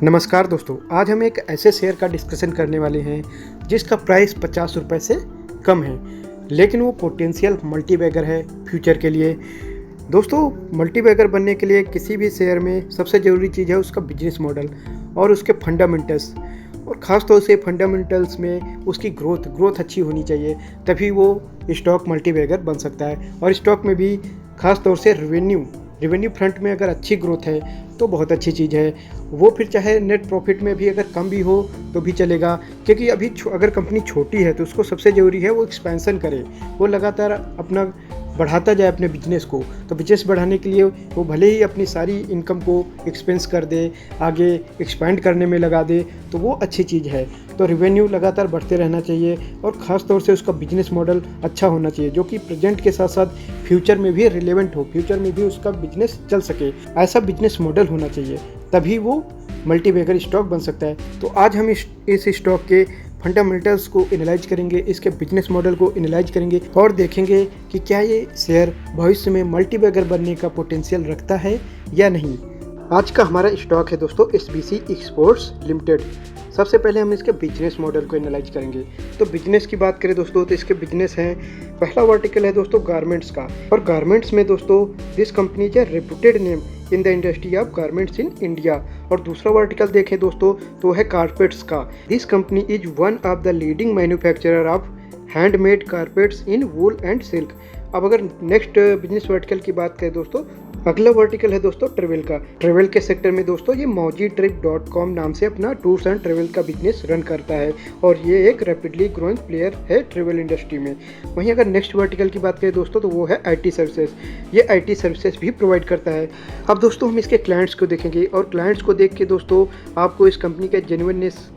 नमस्कार दोस्तों, आज हम एक ऐसे शेयर का डिस्कशन करने वाले हैं जिसका प्राइस 50 रुपये से कम है, लेकिन वो पोटेंशियल मल्टीबैगर है फ्यूचर के लिए। दोस्तों, मल्टीबैगर बनने के लिए किसी भी शेयर में सबसे ज़रूरी चीज़ है उसका बिजनेस मॉडल और उसके फंडामेंटल्स, और ख़ास तौर से फंडामेंटल्स में उसकी ग्रोथ अच्छी होनी चाहिए, तभी वो स्टॉक मल्टीबैगर बन सकता है। और स्टॉक में भी ख़ास तौर से रेवेन्यू फ्रंट में अगर अच्छी ग्रोथ है तो बहुत अच्छी चीज़ है। वो फिर चाहे नेट प्रॉफिट में भी अगर कम भी हो तो भी चलेगा, क्योंकि अभी अगर कंपनी छोटी है तो उसको सबसे ज़रूरी है वो एक्सपेंशन करे, वो लगातार अपना बढ़ाता जाए अपने बिजनेस को। तो बिजनेस बढ़ाने के लिए वो भले ही अपनी सारी इनकम को एक्सपेंस कर दे, आगे एक्सपेंड करने में लगा दे, तो वो अच्छी चीज़ है। तो रेवेन्यू लगातार बढ़ते रहना चाहिए और ख़ास तौर से उसका बिजनेस मॉडल अच्छा होना चाहिए, जो कि प्रेजेंट के साथ साथ फ्यूचर में भी रिलेवेंट हो, फ्यूचर में भी उसका बिजनेस चल सके। ऐसा बिजनेस मॉडल होना चाहिए, तभी वो मल्टीबैगर स्टॉक बन सकता है। तो आज हम इस स्टॉक के फंडामेंटल्स को एनालाइज करेंगे, इसके बिजनेस मॉडल को एनालाइज करेंगे और देखेंगे कि क्या ये शेयर भविष्य में मल्टीबैगर बनने का पोटेंशियल रखता है या नहीं। आज का हमारा स्टॉक है दोस्तों SBC एक्सपोर्ट्स लिमिटेड। सबसे पहले हम इसके बिजनेस मॉडल को एनालाइज करेंगे। तो बिजनेस की बात करें दोस्तों, तो इसके बिजनेस हैं, पहला वर्टिकल है दोस्तों गारमेंट्स का, और गारमेंट्स में दोस्तों this company is a reputed name in the industry of garments in India. और दूसरा वर्टिकल देखें दोस्तों तो है कारपेट्स का। This company is one of the leading manufacturer of handmade carpets in wool and silk. अब अगर नेक्स्ट बिजनेस वर्टिकल की बात करें दोस्तों, अगला वर्टिकल है दोस्तों ट्रेवल का। ट्रेवल के सेक्टर में दोस्तों ये mojitrip.com नाम से अपना टूर्स एंड ट्रेवल का बिजनेस रन करता है, और ये एक रैपिडली ग्रोइंग प्लेयर है ट्रेवल इंडस्ट्री में। वहीं अगर नेक्स्ट वर्टिकल की बात करें दोस्तों तो वो है IT सर्विसेज। ये IT सर्विसेज भी प्रोवाइड करता है। अब दोस्तों हम इसके क्लाइंट्स को देखेंगे, और क्लाइंट्स को देख के दोस्तों आपको इस कंपनी के जेन्युइननेस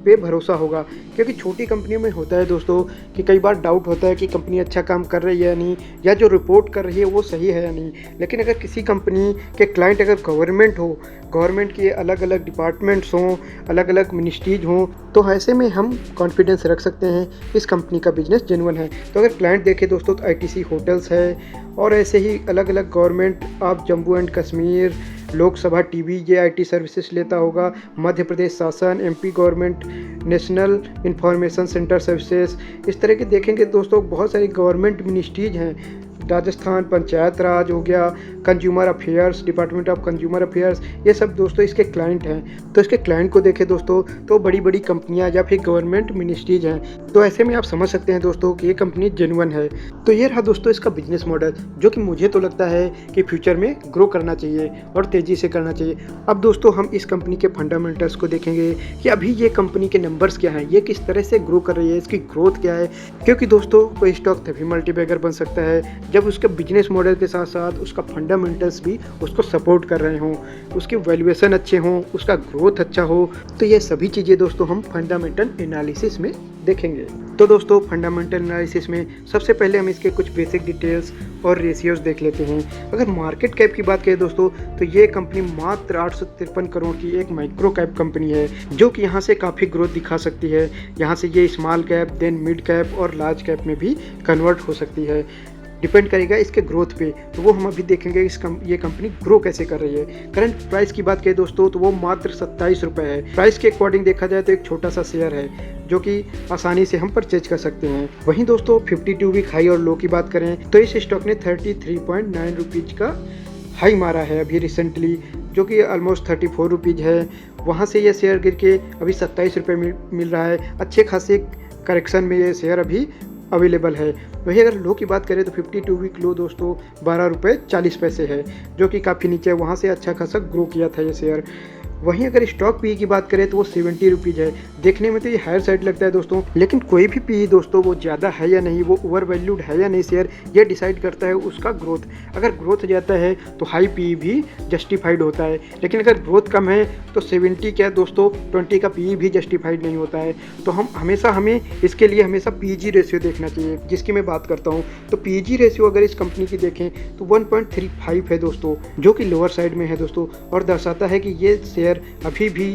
पे भरोसा होगा, क्योंकि छोटी कंपनियों में होता है दोस्तों कि कई बार डाउट होता है कि कंपनी अच्छा काम कर रही है या नहीं, या जो रिपोर्ट कर रही है वो सही है या नहीं। लेकिन अगर किसी कंपनी के क्लाइंट अगर गवर्नमेंट हो, गवर्नमेंट के अलग अलग डिपार्टमेंट्स हों, अलग अलग मिनिस्ट्रीज हों, तो ऐसे में हम कॉन्फिडेंस रख सकते हैं इस कंपनी का बिजनेस जेन्युइन है। तो अगर क्लाइंट देखें दोस्तों तो ITC होटल्स है, और ऐसे ही अलग अलग government of Jammu and Kashmir, Lok Sabha TV ये IT सर्विसेज लेता होगा, मध्य प्रदेश शासन, MP government, national information centre services, इस तरह के देखेंगे दोस्तों बहुत सारी गवर्नमेंट मिनिस्ट्रीज हैं। राजस्थान पंचायत राज हो गया, consumer affairs, department of consumer affairs, ये सब दोस्तों इसके क्लाइंट हैं। तो इसके क्लाइंट को देखें दोस्तों तो बड़ी बड़ी कंपनियां या फिर गवर्नमेंट मिनिस्ट्रीज हैं। तो ऐसे में आप समझ सकते हैं दोस्तों कि ये कंपनी जेन्युइन है। तो ये रहा दोस्तों इसका बिजनेस मॉडल, जो कि मुझे तो लगता है कि फ्यूचर में ग्रो करना चाहिए और तेज़ी से करना चाहिए। अब दोस्तों हम इस कंपनी के फंडामेंटल्स को देखेंगे कि अभी ये कंपनी के नंबर्स क्या हैं, ये किस तरह से ग्रो कर रही है, इसकी ग्रोथ क्या है। क्योंकि दोस्तों कोई स्टॉक तभी मल्टीबैगर बन सकता है जब उसके बिजनेस मॉडल के साथ साथ उसका फंडामेंटल्स भी उसको सपोर्ट कर रहे हों, उसकी वैल्यूएशन अच्छे हों, उसका ग्रोथ अच्छा हो। तो ये सभी चीज़ें दोस्तों हम फंडामेंटल एनालिसिस में देखेंगे। तो दोस्तों फंडामेंटल एनालिसिस में सबसे पहले हम इसके कुछ बेसिक डिटेल्स और रेशियोज देख लेते हैं। अगर मार्केट कैप की बात करें दोस्तों तो ये कंपनी मात्र 853 करोड़ की एक माइक्रो कैप कंपनी है, जो कि यहाँ से काफ़ी ग्रोथ दिखा सकती है। यहाँ से ये small cap, then mid cap और लार्ज कैप में भी कन्वर्ट हो सकती है, डिपेंड करेगा इसके ग्रोथ पे। तो वो हम अभी देखेंगे ये कंपनी ग्रो कैसे कर रही है। करंट प्राइस की बात करें दोस्तों तो वो मात्र 27 रुपये है। प्राइस के अकॉर्डिंग देखा जाए तो एक छोटा सा शेयर है, जो कि आसानी से हम परचेज कर सकते हैं। वहीं दोस्तों 52 वीक हाई और लो की बात करें तो इस स्टॉक ने 33.9 रुपीज़ का हाई मारा है अभी रिसेंटली, जो कि ऑलमोस्ट 34 रुपीज़ है। वहाँ से ये शेयर गिर के अभी 27 रुपये मिल रहा है। अच्छे खासे करेक्शन में ये शेयर अभी अवेलेबल है। वही अगर लो की बात करें तो 52 वीक लो दोस्तों 12 रुपये 40 पैसे है, जो कि काफ़ी नीचे है। वहाँ से अच्छा खासा ग्रो किया था ये शेयर। वहीं अगर स्टॉक PE की बात करें तो वो 70 रुपीज़ है। देखने में तो ये हायर साइड लगता है दोस्तों, लेकिन कोई भी PE दोस्तों वो ज़्यादा है या नहीं, वो ओवर वैल्यूड है या नहीं शेयर, ये डिसाइड करता है उसका ग्रोथ। अगर ग्रोथ जाता है तो हाई PE भी जस्टिफाइड होता है, लेकिन अगर ग्रोथ कम है तो 70 क्या दोस्तों 20 का PE भी जस्टिफाइड नहीं होता है। तो हमें इसके लिए हमेशा PEG रेशियो देखना चाहिए, जिसकी मैं बात करता हूँ। तो PEG रेशियो अगर इस कंपनी की देखें तो 1.35 है दोस्तों, जो कि लोअर साइड में है दोस्तों, और दर्शाता है कि ये शेयर अभी भी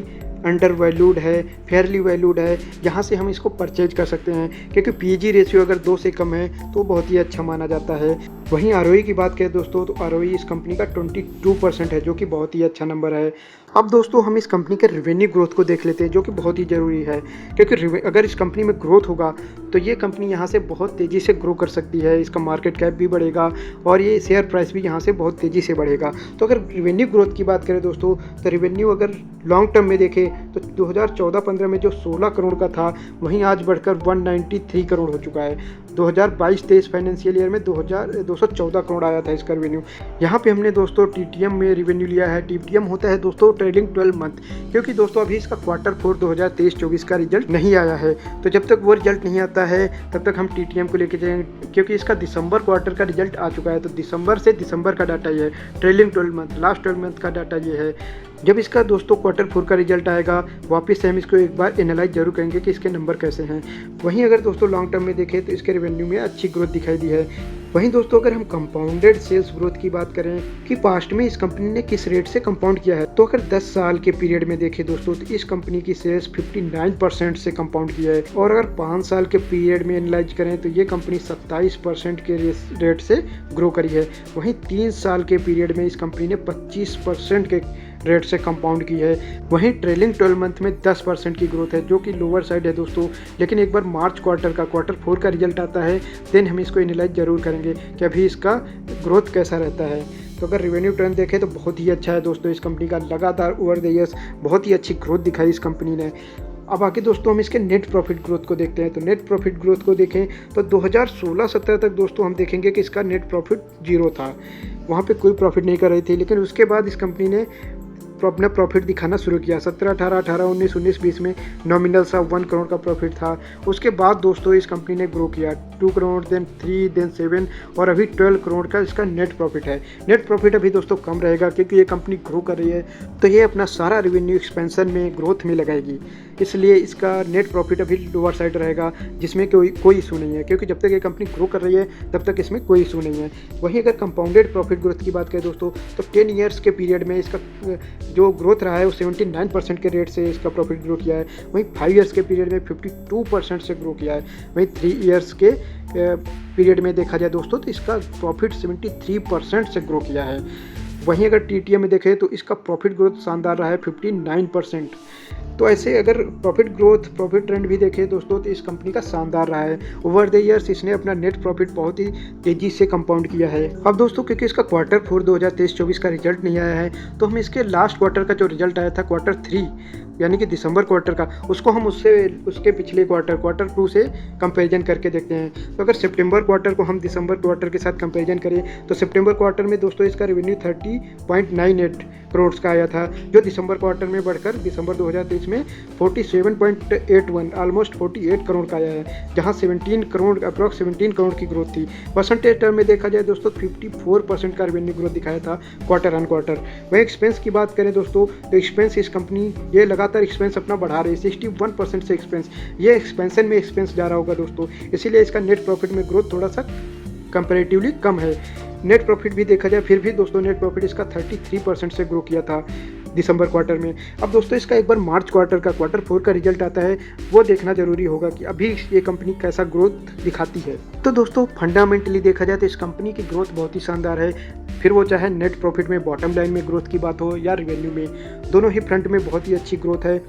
अंडर वैल्यूड है, फेयरली वैल्यूड है। यहाँ से हम इसको परचेज कर सकते हैं, क्योंकि PEG रेशियो अगर 2 से कम है तो बहुत ही अच्छा माना जाता है। वहीं आरओई की बात करें दोस्तों, तो आरओई इस कंपनी का 22% है, जो कि बहुत ही अच्छा नंबर है। अब दोस्तों हम इस कंपनी के रेवेन्यू ग्रोथ को देख लेते हैं, जो कि बहुत ही ज़रूरी है, क्योंकि अगर इस कंपनी में ग्रोथ होगा तो ये कंपनी यहाँ से बहुत तेज़ी से ग्रो कर सकती है, इसका मार्केट कैप भी बढ़ेगा और ये शेयर प्राइस भी यहाँ से बहुत तेज़ी से बढ़ेगा। तो अगर रेवेन्यू ग्रोथ की बात करें दोस्तों, तो रेवेन्यू अगर लॉन्ग टर्म में देखें तो 2014-15 में जो 16 करोड़ का था, वहीं आज बढ़कर 193 करोड़ हो चुका है। 2022-23 फाइनेंशियल ईयर में 214 करोड़ आया था इसका रेवेन्यू। यहाँ पे हमने दोस्तों टीटीएम में रेवेन्यू लिया है। टीटीएम होता है दोस्तों ट्रेलिंग 12 मंथ, क्योंकि दोस्तों अभी इसका Q4 2023-24 का रिजल्ट नहीं आया है, तो जब तक वो रिजल्ट नहीं आता है तब तक हम टीटीएम को लेके जाएंगे, क्योंकि इसका दिसंबर क्वार्टर का रिजल्ट आ चुका है। तो दिसंबर से दिसंबर का डाटा ये है, ट्रेलिंग 12 मंथ, लास्ट 12 मंथ का डाटा ये है। जब इसका दोस्तों Q4 का रिजल्ट आएगा, वापस से हम इसको एक बार एनालाइज जरूर करेंगे कि इसके नंबर कैसे हैं। वहीं अगर दोस्तों लॉन्ग टर्म में देखें तो इसके रेवेन्यू में अच्छी ग्रोथ दिखाई दी है। वहीं दोस्तों अगर हम कंपाउंडेड सेल्स ग्रोथ की बात करें कि पास्ट में इस कंपनी ने किस रेट से कंपाउंड किया है, तो अगर 10 साल के पीरियड में देखें दोस्तों, तो इस कंपनी की सेल्स 59% से कंपाउंड किया है। और अगर 5 साल के पीरियड में एनालाइज करें तो ये कंपनी 27% के रेट से ग्रो करी है। वहीं 3 साल के पीरियड में इस कंपनी ने 25% के रेट से कंपाउंड की है। वहीं ट्रेलिंग 12 मंथ में 10% की ग्रोथ है, जो कि लोअर साइड है दोस्तों। लेकिन एक बार मार्च क्वार्टर का Q4 का रिजल्ट आता है, देन हम इसको एनालाइज जरूर करेंगे कि अभी इसका ग्रोथ कैसा रहता है। तो अगर रेवेन्यू ट्रेंड देखें तो बहुत ही अच्छा है दोस्तों इस कंपनी का, लगातार ओवर द ईयर्स बहुत ही अच्छी ग्रोथ दिखाई इस कंपनी ने। अब आगे दोस्तों हम इसके नेट प्रॉफिट ग्रोथ को देखते हैं। तो नेट प्रॉफिट ग्रोथ को देखें तो 2016-17 तक दोस्तों हम देखेंगे कि इसका नेट प्रॉफिट जीरो था, वहाँ पे कोई प्रॉफिट नहीं कर रही थी। लेकिन उसके बाद इस कंपनी ने अपना प्रॉफिट दिखाना शुरू किया। 17, 18, 18, 19, 19, 20 में नॉमिनल सा 1 करोड़ का प्रॉफिट था। उसके बाद दोस्तों इस कंपनी ने ग्रो किया, 2 करोड़, देन 3, देन 7 और अभी 12 करोड़ का इसका नेट प्रॉफिट है। नेट प्रॉफिट अभी दोस्तों कम रहेगा, क्योंकि ये कंपनी ग्रो कर रही है, तो ये अपना सारा रेवेन्यू एक्सपेंशन में, ग्रोथ में लगाएगी, इसलिए इसका नेट प्रॉफिट अभी लोअर साइड रहेगा, जिसमें कोई इशू नहीं है, क्योंकि जब तक ये कंपनी ग्रो कर रही है तब तक इसमें कोई इशू नहीं है। वहीं अगर कंपाउंडेड प्रॉफिट ग्रोथ की बात करें दोस्तों, तो 10 ईयर्स के पीरियड में इसका जो ग्रोथ रहा है वो 79% के रेट से इसका प्रॉफिट ग्रो किया है। वहीं 5 ईयर्स के पीरियड में 52% से ग्रो किया है। वहीं 3 ईयर्स के पीरियड में देखा जाए दोस्तों, तो इसका प्रॉफिट 73% से ग्रो किया है। वहीं अगर टीटीएम में देखें तो इसका प्रॉफिट ग्रोथ शानदार रहा है, 59%। तो ऐसे अगर प्रॉफिट ग्रोथ, प्रॉफिट ट्रेंड भी देखें दोस्तों, तो इस कंपनी का शानदार रहा है। ओवर द ईयर्स इसने अपना नेट प्रॉफिट बहुत ही तेज़ी से कंपाउंड किया है। अब दोस्तों क्योंकि इसका Q4 2023-24 का रिजल्ट नहीं आया है, तो हम इसके लास्ट क्वार्टर का जो रिजल्ट आया था Q3 यानी कि दिसंबर क्वार्टर का, उसको हम उसके पिछले Q2 से कंपैरिजन करके देखते हैं। तो अगर सितंबर क्वार्टर को हम दिसंबर क्वार्टर के साथ कंपैरिजन करें तो सितंबर क्वार्टर में दोस्तों इसका रेवेन्यू 30.98 करोड़ का आया था, जो दिसंबर क्वार्टर में बढ़कर दिसंबर 2023 में 47.81 ऑलमोस्ट 48 करोड़ का आया है, जहां 17 करोड़ अप्रॉक्स 17 करोड़ की ग्रोथ थी। परसेंटेज टर्म में देखा जाए दोस्तों 54% का रेवेन्यू ग्रोथ दिखाया था क्वार्टर। वहीं एक्सपेंस की बात करें दोस्तों, तो एक्सपेंस इस कंपनी ये लगातार एक्सपेंस अपना बढ़ा रही है, 61% से एक्सपेंस, ये एक्सपेंशन में एक्सपेंस जा रहा होगा दोस्तों, इसीलिए इसका नेट प्रॉफिट में ग्रोथ थोड़ा सा कंपैरेटिवली कम है। नेट प्रॉफिट भी देखा जाए फिर भी दोस्तों नेट प्रॉफिट इसका 33% से ग्रो किया था दिसंबर क्वार्टर में। अब दोस्तों इसका एक बार मार्च क्वार्टर का Q4 का रिजल्ट आता है, वो देखना जरूरी होगा कि अभी ये कंपनी कैसा ग्रोथ दिखाती है। तो दोस्तों फंडामेंटली देखा जाए तो इस कंपनी की ग्रोथ बहुत ही शानदार है, फिर वो चाहे नेट प्रॉफिट में, बॉटम लाइन में ग्रोथ की बात हो या रेवेन्यू में, दोनों ही फ्रंट में बहुत ही अच्छी ग्रोथ है।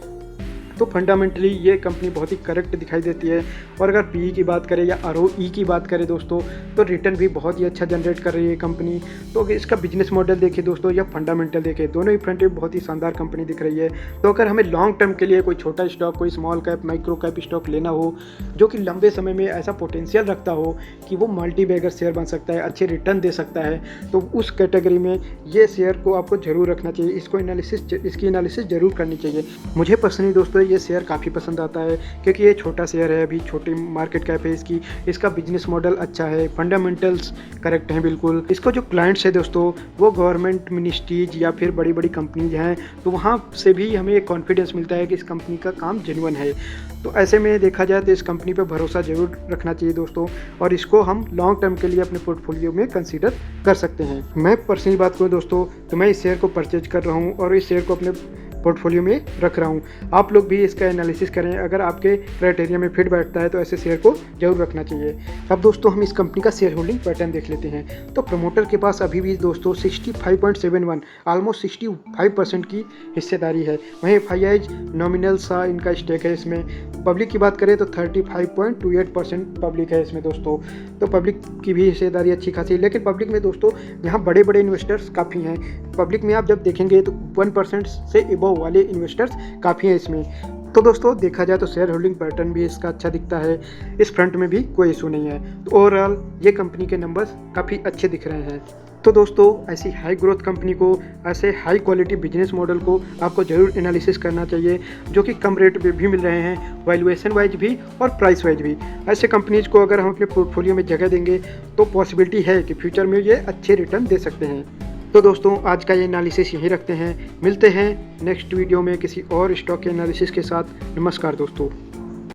तो फंडामेंटली ये कंपनी बहुत ही करेक्ट दिखाई देती है। और अगर पीई की बात करें या आरओई की बात करें दोस्तों, तो रिटर्न भी बहुत ही अच्छा जनरेट कर रही है कंपनी। तो अगर इसका बिजनेस मॉडल देखें दोस्तों या फंडामेंटल देखें, दोनों ही फ्रंट में बहुत ही शानदार कंपनी दिख रही है। तो अगर हमें लॉन्ग टर्म के लिए कोई छोटा स्टॉक, कोई small cap, micro cap stock लेना हो जो कि लंबे समय में ऐसा पोटेंशियल रखता हो कि वो मल्टी बैगर शेयर बन सकता है, अच्छे रिटर्न दे सकता है, तो उस कैटेगरी में ये शेयर को आपको जरूर रखना चाहिए। इसकी एनालिसिस जरूर करनी चाहिए। मुझे पर्सनली दोस्तों ये शेयर काफ़ी पसंद आता है, क्योंकि ये छोटा शेयर है, अभी छोटी मार्केट कैप है इसका बिजनेस मॉडल अच्छा है, फंडामेंटल्स करेक्ट हैं बिल्कुल। इसको जो क्लाइंट्स है दोस्तों वो गवर्नमेंट मिनिस्ट्रीज या फिर बड़ी बड़ी कंपनीज हैं, तो वहाँ से भी हमें एक कॉन्फिडेंस मिलता है कि इस कंपनी का काम जेन्युइन है। तो ऐसे में देखा जाए तो इस कंपनी पर भरोसा जरूर रखना चाहिए दोस्तों, और इसको हम लॉन्ग टर्म के लिए अपने पोर्टफोलियो में कंसीडर कर सकते हैं। मैं पर्सनली बात करूँ दोस्तों, तो मैं इस शेयर को परचेज कर रहा हूँ और इस शेयर को अपने पोर्टफोलियो में रख रहा हूँ। आप लोग भी इसका एनालिसिस करें, अगर आपके क्राइटेरिया में फिट बैठता है तो ऐसे शेयर को जरूर रखना चाहिए। अब दोस्तों हम इस कंपनी का शेयर होल्डिंग पैटर्न देख लेते हैं। तो प्रमोटर के पास अभी भी दोस्तों 65.71 ऑलमोस्ट 65% की हिस्सेदारी है। वहीं FIIs नॉमिनल सा इनका स्टेक है इसमें। पब्लिक की बात करें तो 35.28% पब्लिक है इसमें दोस्तों। तो पब्लिक की भी हिस्सेदारी अच्छी खासी है, लेकिन पब्लिक में दोस्तों यहाँ बड़े बड़े इन्वेस्टर्स काफ़ी हैं। पब्लिक में आप जब देखेंगे तो 1% से एबव वाले इन्वेस्टर्स काफ़ी हैं इसमें। तो दोस्तों देखा जाए तो शेयर होल्डिंग पैटर्न भी इसका अच्छा दिखता है, इस फ्रंट में भी कोई इशू नहीं है। तो ओवरऑल ये कंपनी के नंबर्स काफ़ी अच्छे दिख रहे हैं। तो दोस्तों ऐसी हाई ग्रोथ कंपनी को, ऐसे हाई क्वालिटी बिजनेस मॉडल को आपको ज़रूर एनालिसिस करना चाहिए, जो कि कम रेट पे भी मिल रहे हैं, वैल्यूएशन वाइज भी और प्राइस वाइज भी। ऐसे कंपनीज को अगर हम अपने पोर्टफोलियो में जगह देंगे तो पॉसिबिलिटी है कि फ्यूचर में ये अच्छे रिटर्न दे सकते हैं। तो दोस्तों आज का ये एनालिसिस यहीं रखते हैं, मिलते हैं नेक्स्ट वीडियो में किसी और स्टॉक के एनालिसिस के साथ। नमस्कार दोस्तों।